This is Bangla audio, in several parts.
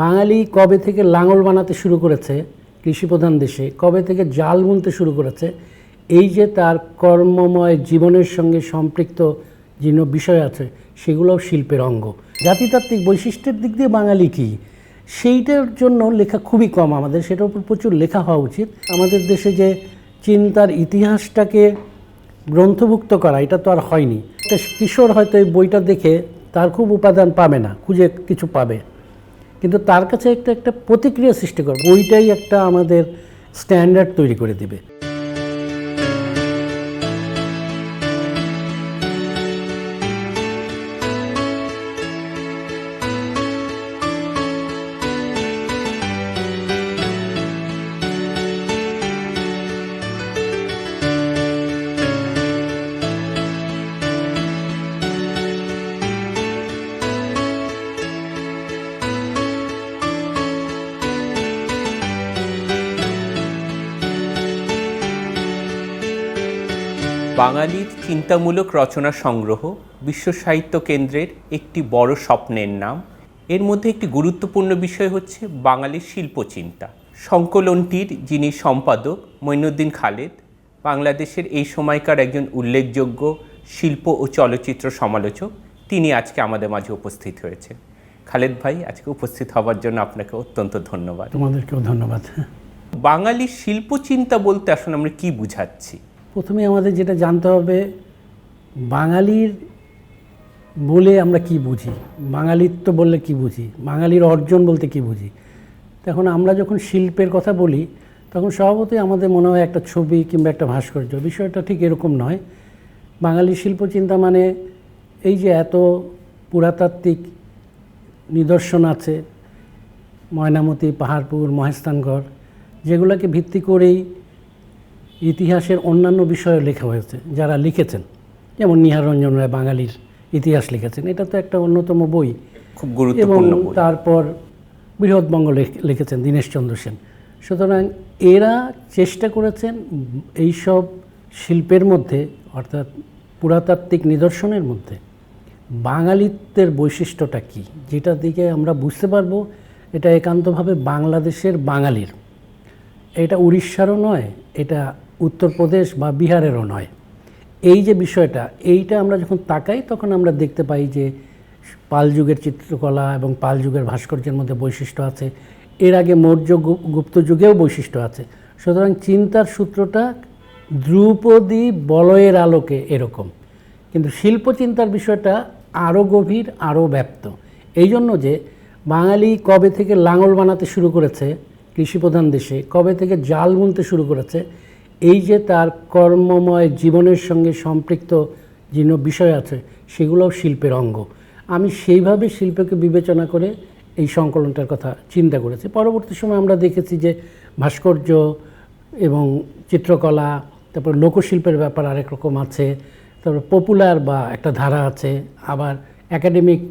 বাঙালি কবে থেকে লাঙল বানাতে শুরু করেছে কৃষিপ্রধান দেশে, কবে থেকে জাল বুনতে শুরু করেছে, এই যে তার কর্মময় জীবনের সঙ্গে সম্পৃক্ত যে বিষয় আছে সেগুলোও শিল্পের অঙ্গ। জাতিতাত্ত্বিক বৈশিষ্ট্যের দিক দিয়ে বাঙালি কী, সেইটার জন্য লেখা খুবই কম আমাদের, সেটার উপর প্রচুর লেখা হওয়া উচিত। আমাদের দেশে যে চিন্তার ইতিহাসটাকে গ্রন্থভুক্ত করা, এটা তো আর হয়নি। একটা কিশোর হয়তো এই বইটা দেখে তার খুব উপাদান পাবে না, খুঁজে কিছু পাবে, কিন্তু তার কাছে একটা প্রতিক্রিয়া সৃষ্টি করবে, বইটাই একটা আমাদের স্ট্যান্ডার্ড তৈরি করে দিবে। বাঙালির চিন্তামূলক রচনা সংগ্রহ বিশ্ব সাহিত্য কেন্দ্রের একটি বড় স্বপ্নের নাম। এর মধ্যে একটি গুরুত্বপূর্ণ বিষয় হচ্ছে বাঙালির শিল্পচিন্তা। সংকলনটির যিনি সম্পাদক মঈনুদ্দিন খালেদ, বাংলাদেশের এই সময়কার একজন উল্লেখযোগ্য শিল্প ও চলচ্চিত্র সমালোচক, তিনি আজকে আমাদের মাঝে উপস্থিত হয়েছেন। খালেদ ভাই, আজকে উপস্থিত হওয়ার জন্য আপনাকে অত্যন্ত ধন্যবাদ। তোমাদেরকেও ধন্যবাদ। বাঙালির শিল্পচিন্তা বলতে আসলে আমরা কি বুঝাচ্ছি? প্রথমে আমাদের যেটা জানতে হবে, বাঙালির বলে আমরা কি বুঝি, বাঙালিত্ব বললে কি বুঝি, বাঙালির অর্জন বলতে কি বুঝি। তখন আমরা যখন শিল্পের কথা বলি তখন স্বভাবতই আমাদের মনে হয় একটা ছবি কিংবা একটা ভাস্কর্য। বিষয়টা ঠিক এরকম নয়। বাঙালির শিল্পচিন্তা মানে এই যে এত পুরাতাত্ত্বিক নিদর্শন আছে, ময়নামতি, পাহাড়পুর, মহেস্থানগড়, যেগুলোকে ভিত্তি করেই ইতিহাসের অন্যান্য বিষয়ে লেখা হয়েছে। যারা লিখেছেন, যেমন নিহাররঞ্জন রায় বাঙালির ইতিহাস লিখেছেন, এটা তো একটা অন্যতম বই, খুব গুরুত্বপূর্ণ বই। তারপর বৃহৎবঙ্গ লিখেছেন দীনেশচন্দ্র সেন। সুতরাং এরা চেষ্টা করেছেন এইসব শিল্পের মধ্যে, অর্থাৎ পুরাতাত্ত্বিক নিদর্শনের মধ্যে বাঙালিত্বের বৈশিষ্ট্যটা কী, যেটার দিকে আমরা বুঝতে পারবো এটা একান্তভাবে বাংলাদেশের বাঙালির। এটা উড়িষ্যারও নয়, এটা উত্তরপ্রদেশ বা বিহারেরও নয়। এই যে বিষয়টা, এইটা আমরা যখন তাকাই তখন আমরা দেখতে পাই যে পাল যুগের চিত্রকলা এবং পাল যুগের ভাস্কর্যের মধ্যে বৈশিষ্ট্য আছে, এর আগে মৌর্য গুপ্ত যুগেও বৈশিষ্ট্য আছে। সুতরাং চিন্তার সূত্রটা ধ্রুপদী বলয়ের আলোকে এরকম, কিন্তু শিল্পচিন্তার বিষয়টা আরও গভীর, আরও ব্যাপ্ত। এই জন্য যে বাঙালি কবে থেকে লাঙল বানাতে শুরু করেছে কৃষিপ্রধান দেশে, কবে থেকে জাল বুনতে শুরু করেছে, এই যে তার কর্মময় জীবনের সঙ্গে সম্পৃক্ত যে বিষয় আছে সেগুলোও শিল্পের অঙ্গ। আমি সেইভাবে শিল্পকে বিবেচনা করে এই সংকলনটার কথা চিন্তা করেছি। পরবর্তী সময় আমরা দেখেছি যে ভাস্কর্য এবং চিত্রকলা, তারপর লোকশিল্পের ব্যাপার আরেক রকম আছে, তারপর পপুলার বা একটা ধারা আছে, আবার একাডেমিক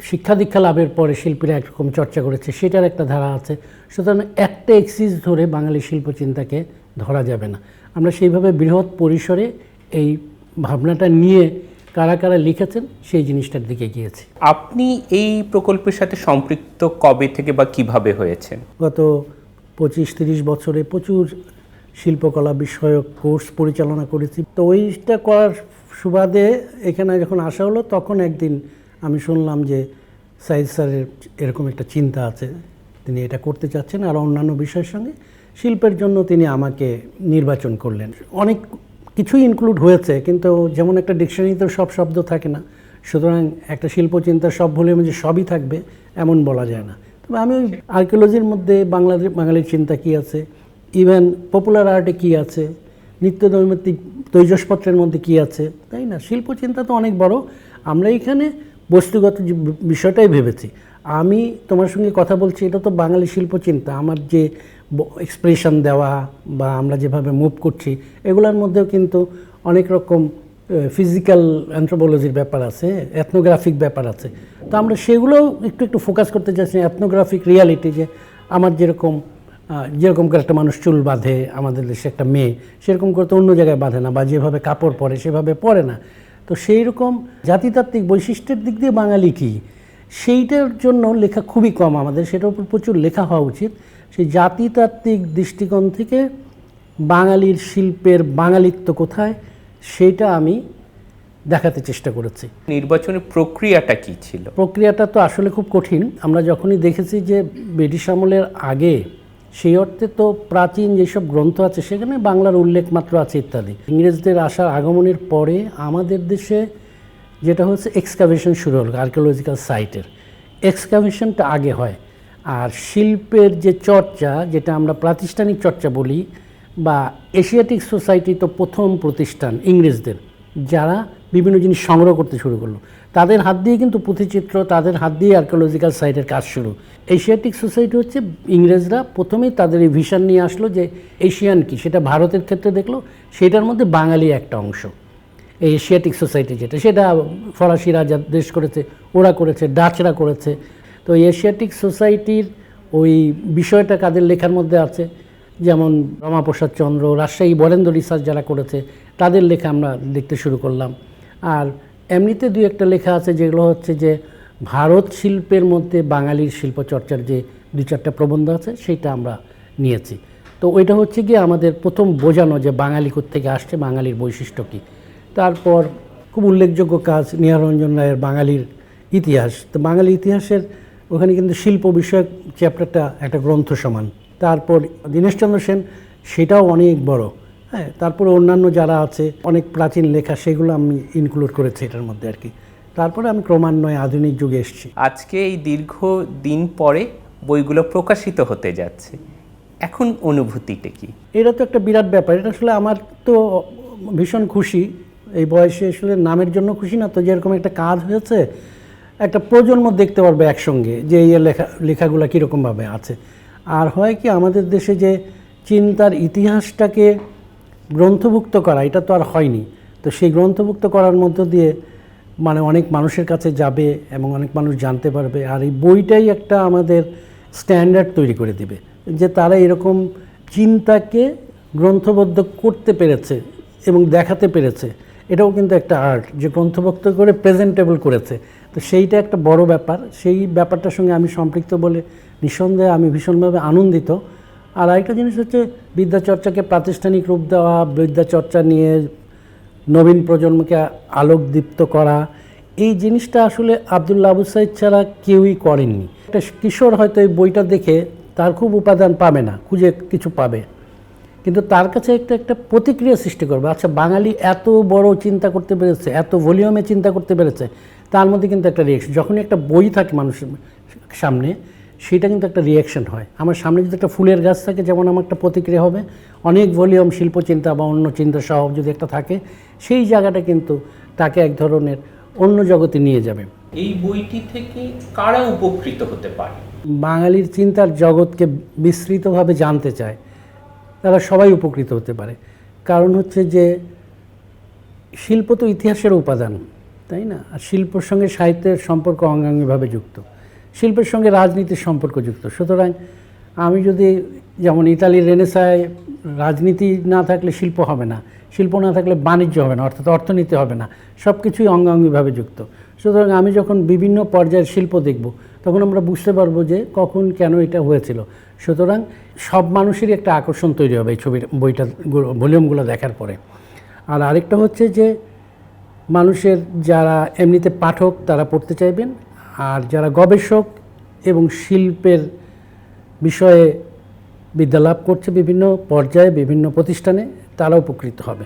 শিক্ষা দীক্ষা লাভের পরে শিল্পীরা একরকম চর্চা করেছে, সেটার একটা ধারা আছে। সুতরাং একটা এক্সিস ধরে বাঙালি শিল্পচিন্তাকে ধরা যাবে না। আমরা সেইভাবে বৃহৎ পরিসরে এই ভাবনাটা নিয়ে কারা কারা লিখেছেন সেই জিনিসটার দিকে গিয়েছি। আপনি এই প্রকল্পের সাথে সম্পৃক্ত কবে থেকে বা কিভাবে হয়েছেন? গত 25-30 বছরে প্রচুর শিল্পকলা বিষয়ক কোর্স পরিচালনা করেছি। তো ওইটা করার সুবাদে এখানে যখন আসা হলো, তখন একদিন আমি শুনলাম যে সাইদ স্যারের এরকম একটা চিন্তা আছে, তিনি এটা করতে চাচ্ছেন, আর অন্যান্য বিষয়ের সঙ্গে শিল্পের জন্য তিনি আমাকে নির্বাচন করলেন। অনেক কিছুই ইনক্লুড হয়েছে, কিন্তু যেমন একটা ডিকশনারিতে সব শব্দ থাকে না, সুতরাং একটা শিল্পচিন্তার সব ভলিউমে যে সবই থাকবে এমন বলা যায় না। তবে আমি ওই আর্কিওলজির মধ্যে বাঙালির চিন্তা কী আছে, ইভেন পপুলার আর্টে কী আছে, নিত্যনৈমিত্তিক তৈজসপত্রের মধ্যে কী আছে, তাই না? শিল্পচিন্তা তো অনেক বড়। আমরা এখানে বস্তুগত যে বিষয়টাই ভেবেছি। আমি তোমার সঙ্গে কথা বলছি, এটা তো বাঙালি শিল্পচিন্তা। আমার যে এক্সপ্রেশন দেওয়া বা আমরা যেভাবে মুভ করছি, এগুলোর মধ্যেও কিন্তু অনেক রকম ফিজিক্যাল অ্যানথ্রোপোলজির ব্যাপার আছে, এথনোগ্রাফিক ব্যাপার আছে। তো আমরা সেগুলোও একটু ফোকাস করতে চাইছি, এথনোগ্রাফিক রিয়ালিটি, যে আমার যেরকম করে একটা মানুষ চুল বাঁধে আমাদের দেশে একটা মেয়ে, সেরকম করে তো অন্য জায়গায় বাঁধে না, বা যেভাবে কাপড় পরে সেভাবে পরে না। তো সেই রকম জাতিতাত্ত্বিক বৈশিষ্ট্যের দিক দিয়ে বাঙালি কী, সেইটার জন্য লেখা খুবই কম আমাদের, সেটার উপর প্রচুর লেখা হওয়া উচিত। সেই জাতিতাত্ত্বিক দৃষ্টিকোণ থেকে বাঙালির শিল্পের বাঙালিত্ব কোথায় সেইটা আমি দেখাতে চেষ্টা করেছি। নির্বাচনের প্রক্রিয়াটা কি ছিল? প্রক্রিয়াটা তো আসলে খুব কঠিন। আমরা যখনই দেখেছি যে ব্রিটিশ আমলের আগে সেই অর্থে তো প্রাচীন যেসব গ্রন্থ আছে সেখানে বাংলার উল্লেখ মাত্র আছে ইত্যাদি। ইংরেজদের আসার আগমনের পরে আমাদের দেশে যেটা হচ্ছে এক্সকাভেশন শুরু হলো, আর্কিওলজিক্যাল সাইটের এক্সকাভেশনটা আগে হয়। আর শিল্পের যে চর্চা, যেটা আমরা প্রাতিষ্ঠানিক চর্চা বলি, বা এশিয়াটিক সোসাইটি তো প্রথম প্রতিষ্ঠান ইংরেজদের, যারা বিভিন্ন জিনিস সংগ্রহ করতে শুরু করলো, তাদের হাত দিয়ে কিন্তু পুঁথিচিত্র, তাদের হাত দিয়ে আর্কিওলজিক্যাল সাইটের কাজ শুরু। এশিয়াটিক সোসাইটি হচ্ছে ইংরেজরা প্রথমেই তাদের এই ভিশন নিয়ে আসলো যে এশিয়ান কি, সেটা ভারতের ক্ষেত্রে দেখলো, সেটার মধ্যে বাঙালি একটা অংশ। এই এশিয়াটিক সোসাইটি যেটা, সেটা ফরাসিরা যা দেশ করেছে ওরা করেছে, ডাচরা করেছে। তো এশিয়াটিক সোসাইটির ওই বিষয়টা কাদের লেখার মধ্যে আছে, যেমন রমাপ্রসাদ চন্দ্র, রাজশাহী বরেন্দ্র রিসার্চ যারা করেছে তাদের লেখা আমরা দেখতে শুরু করলাম। আর এমনিতে দুই একটা লেখা আছে যেগুলো হচ্ছে যে ভারত শিল্পের মধ্যে বাঙালির শিল্পচর্চার যে দুই চারটা প্রবন্ধ আছে সেইটা আমরা নিয়েছি। তো ওইটা হচ্ছে গিয়ে আমাদের প্রথম বোঝানো যে বাঙালি কোত্থেকে আসছে, বাঙালির বৈশিষ্ট্য কী। তারপর খুব উল্লেখযোগ্য কাজ নিহাররঞ্জন রায়ের বাঙালির ইতিহাস। তো বাঙালি ইতিহাসের ওখানে কিন্তু শিল্প বিষয়ক চ্যাপ্টারটা একটা গ্রন্থ সমান। তারপর দীনেশচন্দ্র সেন, সেটাও অনেক বড়। হ্যাঁ, তারপরে অন্যান্য যারা আছে অনেক প্রাচীন লেখা, সেগুলো আমি ইনক্লুড করেছি এটার মধ্যে আর কি। তারপরে আমি ক্রমান্বয়ে আধুনিক যুগে এসেছি। আজকে এই দীর্ঘ দিন পরে বইগুলো প্রকাশিত হতে যাচ্ছে, এখন অনুভূতিটা কি? এটা তো একটা বিরাট ব্যাপার। এটা আসলে আমার তো ভীষণ খুশি এই বয়সে, আসলে নামের জন্য খুশি না তো, যেরকম একটা কাজ হয়েছে, একটা প্রজন্ম দেখতে পারবে একসঙ্গে যে এই লেখাগুলো কীরকমভাবে আছে। আর হয় কি, আমাদের দেশে যে চিন্তার ইতিহাসটাকে গ্রন্থভুক্ত করা, এটা তো আর হয়নি। তো সেই গ্রন্থভুক্ত করার মধ্য দিয়ে মানে অনেক মানুষের কাছে যাবে এবং অনেক মানুষ জানতে পারবে। আর এই বইটাই একটা আমাদের স্ট্যান্ডার্ড তৈরি করে দিবে যে তারা এরকম চিন্তাকে গ্রন্থবদ্ধ করতে পেরেছে এবং দেখাতে পেরেছে। এটাও কিন্তু একটা আর্ট, যে গ্রন্থভুক্ত করে প্রেজেন্টেবল করেছে। তো সেইটা একটা বড় ব্যাপার। সেই ব্যাপারটার সঙ্গে আমি সম্পৃক্ত বলে নিঃসন্দেহে আমি ভীষণভাবে আনন্দিত। আর আরেকটা জিনিস হচ্ছে বিদ্যাচর্চাকে প্রাতিষ্ঠানিক রূপ দেওয়া, বিদ্যাচর্চা নিয়ে নবীন প্রজন্মকে আলোকদীপ্ত করা, এই জিনিসটা আসলে আব্দুল্লাহ আবু সাঈদ ছাড়া কেউই করেননি। একটা কিশোর হয়তো এই বইটা দেখে তার খুব উপাদান পাবে না, খুঁজে কিছু পাবে, কিন্তু তার কাছে একটা প্রতিক্রিয়া সৃষ্টি করবে। আচ্ছা, বাঙালি এত বড় চিন্তা করতে পেরেছে, এত ভলিউমে চিন্তা করতে পেরেছে, তার মধ্যে কিন্তু একটা রিয়েকশন। যখনই একটা বই থাকে মানুষের সামনে, সেটা কিন্তু একটা রিয়েকশন হয়। আমার সামনে যদি একটা ফুলের গাছ থাকে, যেমন আমার একটা প্রতিক্রিয়া হবে, অনেক ভলিউম শিল্পচিন্তা বা অন্য চিন্তা সহ যদি একটা থাকে, সেই জায়গাটা কিন্তু তাকে এক ধরনের অন্য জগতে নিয়ে যাবে। এই বইটি থেকে কারা উপকৃত হতে পারে? বাঙালির চিন্তার জগৎকে বিস্তৃতভাবে জানতে চায় তারা সবাই উপকৃত হতে পারে। কারণ হচ্ছে যে শিল্প তো ইতিহাসের উপাদান, তাই না? আর শিল্পের সঙ্গে সাহিত্যের সম্পর্ক অঙ্গাঙ্গিভাবে যুক্ত, শিল্পের সঙ্গে রাজনীতির সম্পর্ক যুক্ত। সুতরাং আমি যদি, যেমন ইতালির রেনেসায় রাজনীতি না থাকলে শিল্প হবে না, শিল্প না থাকলে বাণিজ্য হবে না, অর্থাৎ অর্থনীতি হবে না, সব কিছুই অঙ্গাঙ্গিভাবে যুক্ত। সুতরাং আমি যখন বিভিন্ন পর্যায়ের শিল্প দেখব, তখন আমরা বুঝতে পারবো যে কখন কেন এটা হয়েছিল। সুতরাং সব মানুষেরই একটা আকর্ষণ তৈরি হবে এই বইটা ভলিউমগুলো দেখার পরে। আর আরেকটা হচ্ছে যে মানুষের যারা এমনিতে পাঠক তারা পড়তে চাইবেন, আর যারা গবেষক এবং শিল্পের বিষয়ে বিদ্যালাভ করছে বিভিন্ন পর্যায়ে বিভিন্ন প্রতিষ্ঠানে, তারা উপকৃত হবে।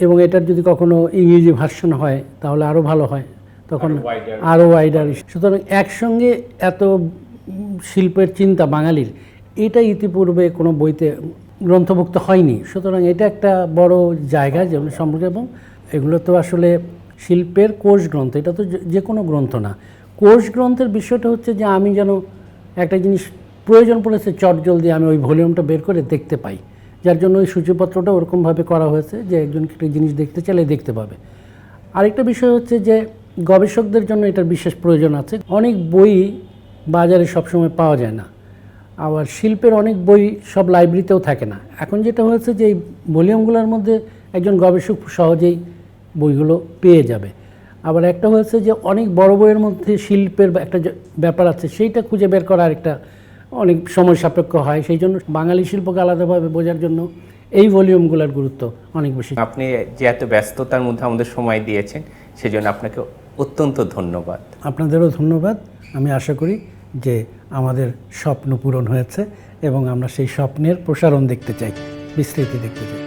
এবং এটার যদি কখনো ইংরেজি ভার্সন হয় তাহলে আরও ভালো হয়, তখন আরও ওয়াইডার। সুতরাং একসঙ্গে এত শিল্পের চিন্তা বাঙালির, এটা ইতিপূর্বে কোনো বইতে গ্রন্থভুক্ত হয়নি। সুতরাং এটা একটা বড় জায়গা যেমন সম্পর্কে। এবং এগুলো তো আসলে শিল্পের কোষ গ্রন্থ, এটা তো যে কোনো গ্রন্থ না। কোষ গ্রন্থের বিষয়টা হচ্ছে যে আমি যেন একটা জিনিস প্রয়োজন পড়েছে চটজলদি আমি ওই ভলিউমটা বের করে দেখতে পাই, যার জন্য ওই সূচিপত্রটা ওরকমভাবে করা হয়েছে যে একজন একটা জিনিস দেখতে চাইলে দেখতে পাবে। আরেকটা বিষয় হচ্ছে যে গবেষকদের জন্য এটার বিশেষ প্রয়োজন আছে। অনেক বই বাজারে সবসময় পাওয়া যায় না, আবার শিল্পের অনেক বই সব লাইব্রেরিতেও থাকে না। এখন যেটা হয়েছে যে এই ভলিউমগুলোর মধ্যে একজন গবেষক সহজেই বইগুলো পেয়ে যাবে। আবার একটা হয়েছে যে অনেক বড় বইয়ের মধ্যে শিল্পের একটা ব্যাপার আছে, সেইটা খুঁজে বের করা একটা অনেক সময় সাপেক্ষ হয়। সেই জন্য বাঙালি শিল্পকে আলাদাভাবে বোঝার জন্য এই ভলিউমগুলোর গুরুত্ব অনেক বেশি। আপনি যে এত ব্যস্ততার মধ্যে আমাদের সময় দিয়েছেন সেজন্য আপনাকে অত্যন্ত ধন্যবাদ। আপনাদেরও ধন্যবাদ। আমি আশা করি যে আমাদের স্বপ্ন পূরণ হয়েছে এবং আমরা সেই স্বপ্নের প্রসারণ দেখতে চাই, বিস্তৃতি দেখতে চাই।